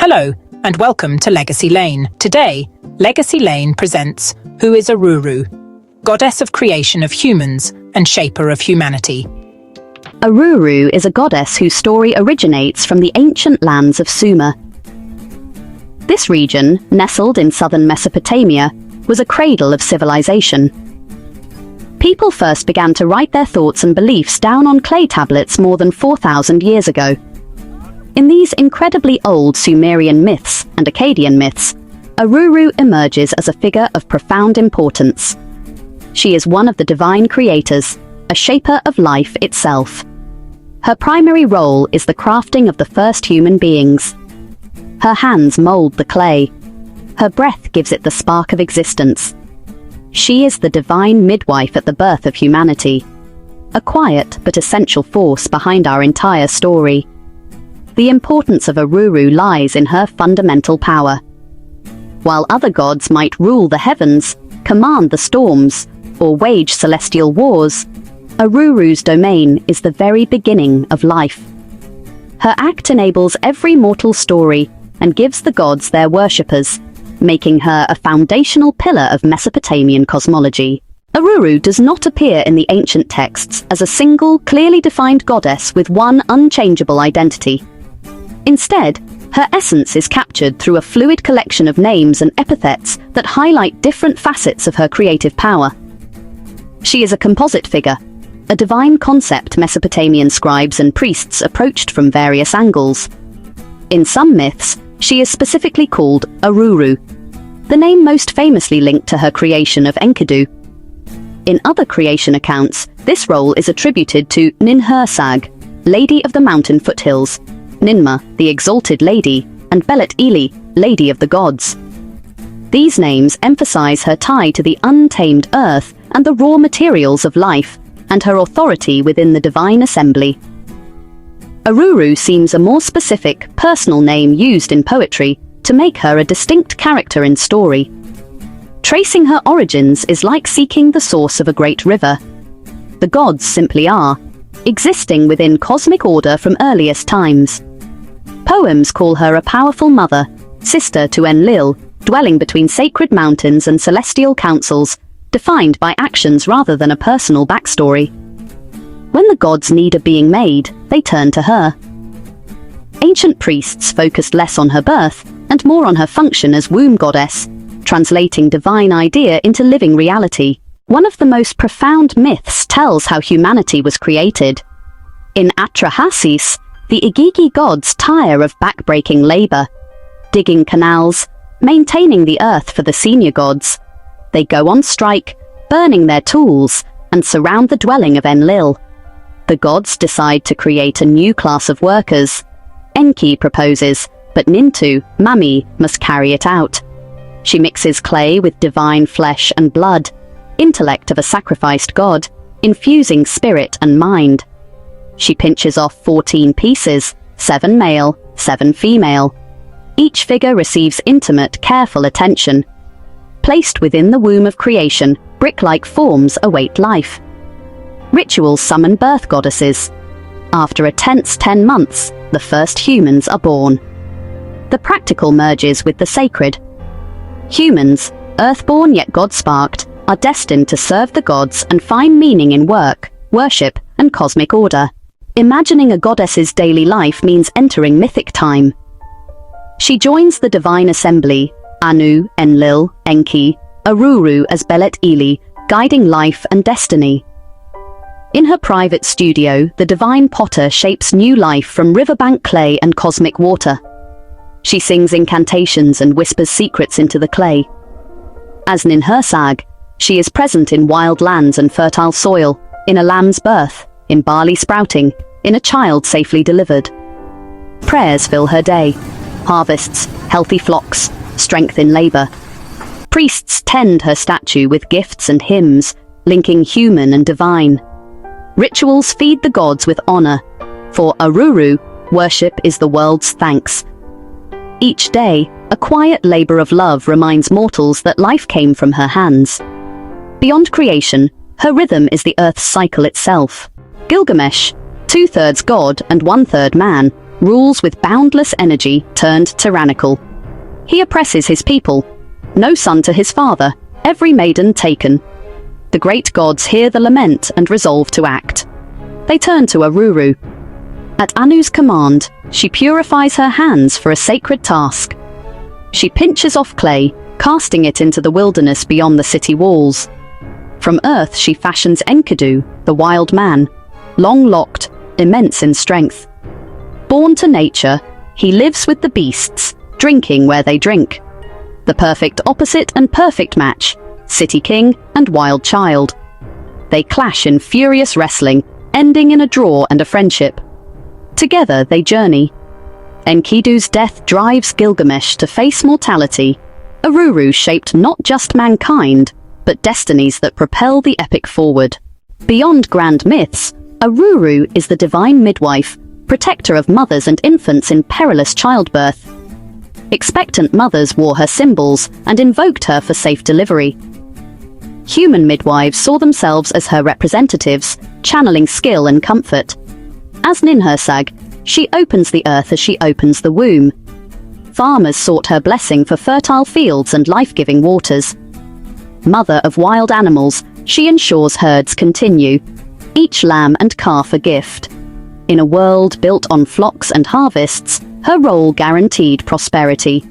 Hello, and welcome to Legacy Lane. Today, Legacy Lane presents Who is Aruru, goddess of creation of humans and shaper of humanity. Aruru is a goddess whose story originates from the ancient lands of Sumer. This region, nestled in southern Mesopotamia, was a cradle of civilization. People first began to write their thoughts and beliefs down on clay tablets more than 4,000 years ago. In these incredibly old Sumerian myths and Akkadian myths, Aruru emerges as a figure of profound importance. She is one of the divine creators, a shaper of life itself. Her primary role is the crafting of the first human beings. Her hands mold the clay. Her breath gives it the spark of existence. She is the divine midwife at the birth of humanity, a quiet but essential force behind our entire story. The importance of Aruru lies in her fundamental power. While other gods might rule the heavens, command the storms, or wage celestial wars, Aruru's domain is the very beginning of life. Her act enables every mortal story and gives the gods their worshippers, making her a foundational pillar of Mesopotamian cosmology. Aruru does not appear in the ancient texts as a single, clearly defined goddess with one unchangeable identity. Instead, her essence is captured through a fluid collection of names and epithets that highlight different facets of her creative power. She is a composite figure, a divine concept Mesopotamian scribes and priests approached from various angles. In some myths, she is specifically called Aruru, the name most famously linked to her creation of Enkidu. In other creation accounts, this role is attributed to Ninhursag, Lady of the Mountain Foothills, Ninmah, the Exalted Lady, and Belet-Ili, Lady of the Gods. These names emphasize her tie to the untamed earth and the raw materials of life, and her authority within the divine assembly. Aruru seems a more specific, personal name used in poetry to make her a distinct character in story. Tracing her origins is like seeking the source of a great river. The gods simply are, existing within cosmic order from earliest times. Poems call her a powerful mother, sister to Enlil, dwelling between sacred mountains and celestial councils, defined by actions rather than a personal backstory. When the gods need a being made, they turn to her. Ancient priests focused less on her birth and more on her function as womb goddess, translating divine idea into living reality. One of the most profound myths tells how humanity was created. In Atrahasis, the Igigi gods tire of backbreaking labor, digging canals, maintaining the earth for the senior gods. They go on strike, burning their tools, and surround the dwelling of Enlil. The gods decide to create a new class of workers. Enki proposes, but Nintu, Mami, must carry it out. She mixes clay with divine flesh and blood, intellect of a sacrificed god, infusing spirit and mind. She pinches off 14 pieces, 7 male, 7 female. Each figure receives intimate, careful attention. Placed within the womb of creation, brick-like forms await life. Rituals summon birth goddesses. After a tense 10 months, the first humans are born. The practical merges with the sacred. Humans, earthborn yet God-sparked, are destined to serve the gods and find meaning in work, worship, and cosmic order. Imagining a goddess's daily life means entering mythic time. She joins the divine assembly, Anu, Enlil, Enki, Aruru as Belet-Ili, guiding life and destiny. In her private studio, the divine potter shapes new life from riverbank clay and cosmic water. She sings incantations and whispers secrets into the clay. As Ninhursag, she is present in wild lands and fertile soil, in a lamb's birth, in barley sprouting, in a child safely delivered. Prayers fill her day. Harvests, healthy flocks, strength in labor. Priests tend her statue with gifts and hymns, linking human and divine. Rituals feed the gods with honor. For Aruru, worship is the world's thanks. Each day, a quiet labor of love reminds mortals that life came from her hands. Beyond creation, her rhythm is the earth's cycle itself. Gilgamesh, 2/3 god and 1/3 man, rules with boundless energy turned tyrannical. He oppresses his people. No son to his father, every maiden taken. The great gods hear the lament and resolve to act. They turn to Aruru. At Anu's command, she purifies her hands for a sacred task. She pinches off clay, casting it into the wilderness beyond the city walls. From earth she fashions Enkidu, the wild man, long-locked, immense in strength. Born to nature, he lives with the beasts, drinking where they drink. The perfect opposite and perfect match, city king and wild child. They clash in furious wrestling, ending in a draw and a friendship. Together they journey. Enkidu's death drives Gilgamesh to face mortality. Aruru shaped not just mankind, but destinies that propel the epic forward. Beyond grand myths, Aruru is the divine midwife, protector of mothers and infants in perilous childbirth. Expectant mothers wore her symbols and invoked her for safe delivery. Human midwives saw themselves as her representatives, channeling skill and comfort. As Ninhursag, she opens the earth as she opens the womb. Farmers sought her blessing for fertile fields and life-giving waters. Mother of wild animals, she ensures herds continue, each lamb and calf a gift. In a world built on flocks and harvests, her role guaranteed prosperity.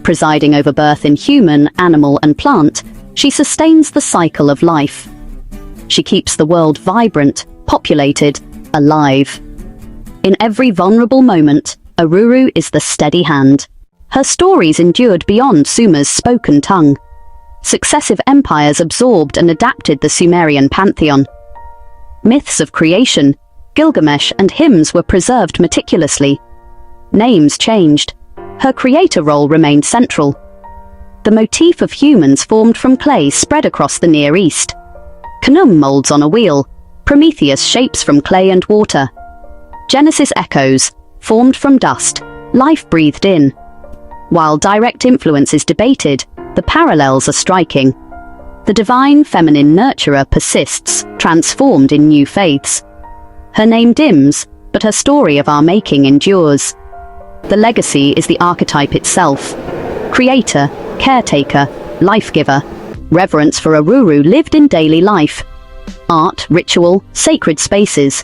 Presiding over birth in human, animal and plant, she sustains the cycle of life. She keeps the world vibrant, populated, alive. In every vulnerable moment, Aruru is the steady hand. Her stories endured beyond Sumer's spoken tongue. Successive empires absorbed and adapted the Sumerian pantheon. Myths of creation, Gilgamesh and hymns were preserved meticulously. Names changed. Her creator role remained central. The motif of humans formed from clay spread across the Near East. Khnum molds on a wheel, Prometheus shapes from clay and water. Genesis echoes, formed from dust, life breathed in. While direct influence is debated, the parallels are striking. The divine feminine nurturer persists, transformed in new faiths. Her name dims, but her story of our making endures. The legacy is the archetype itself. Creator, caretaker, life-giver. Reverence for Aruru lived in daily life. Art, ritual, sacred spaces.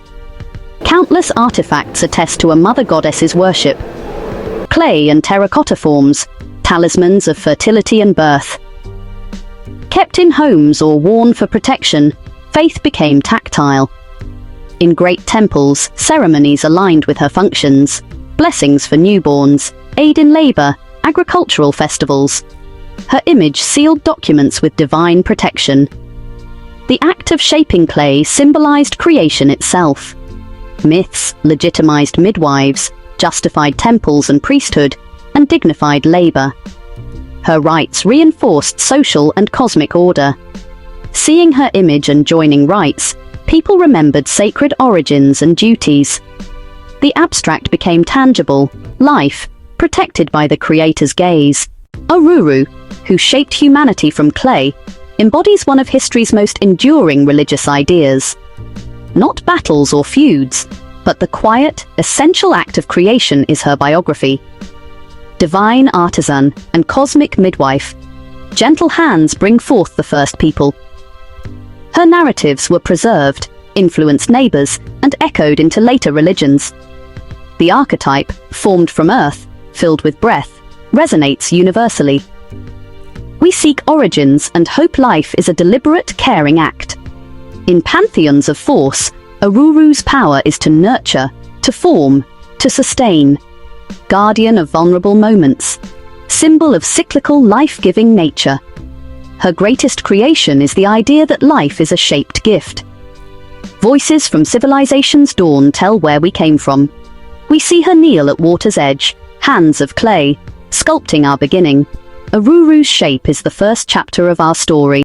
Countless artifacts attest to a mother goddess's worship. Clay and terracotta forms, talismans of fertility and birth. Kept in homes or worn for protection, faith became tactile. In great temples, ceremonies aligned with her functions. Blessings for newborns, aid in labor, agricultural festivals. Her image sealed documents with divine protection. The act of shaping clay symbolized creation itself. Myths legitimized midwives, justified temples and priesthood, and dignified labor. Her rites reinforced social and cosmic order. Seeing her image and joining rites, people remembered sacred origins and duties. The abstract became tangible, life, protected by the creator's gaze. Aruru, who shaped humanity from clay, embodies one of history's most enduring religious ideas. Not battles or feuds, but the quiet, essential act of creation is her biography. Divine artisan and cosmic midwife, gentle hands bring forth the first people. Her narratives were preserved, influenced neighbors, and echoed into later religions. The archetype, formed from earth, filled with breath, resonates universally. We seek origins and hope life is a deliberate, caring act. In pantheons of force, Aruru's power is to nurture, to form, to sustain. Guardian of vulnerable moments, symbol of cyclical, life-giving nature. Her greatest creation is the idea that life is a shaped gift. Voices from civilization's dawn tell where we came from. We see her kneel at water's edge, hands of clay, sculpting our beginning. Aruru's shape is the first chapter of our story.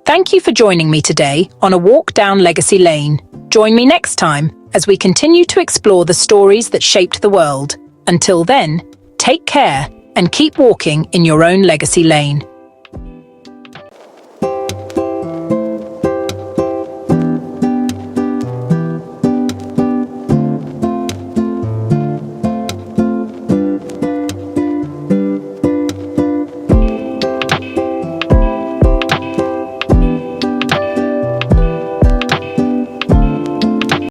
Thank you for joining me today on a walk down Legacy Lane. Join me next time as we continue to explore the stories that shaped the world. Until then, take care and keep walking in your own legacy lane.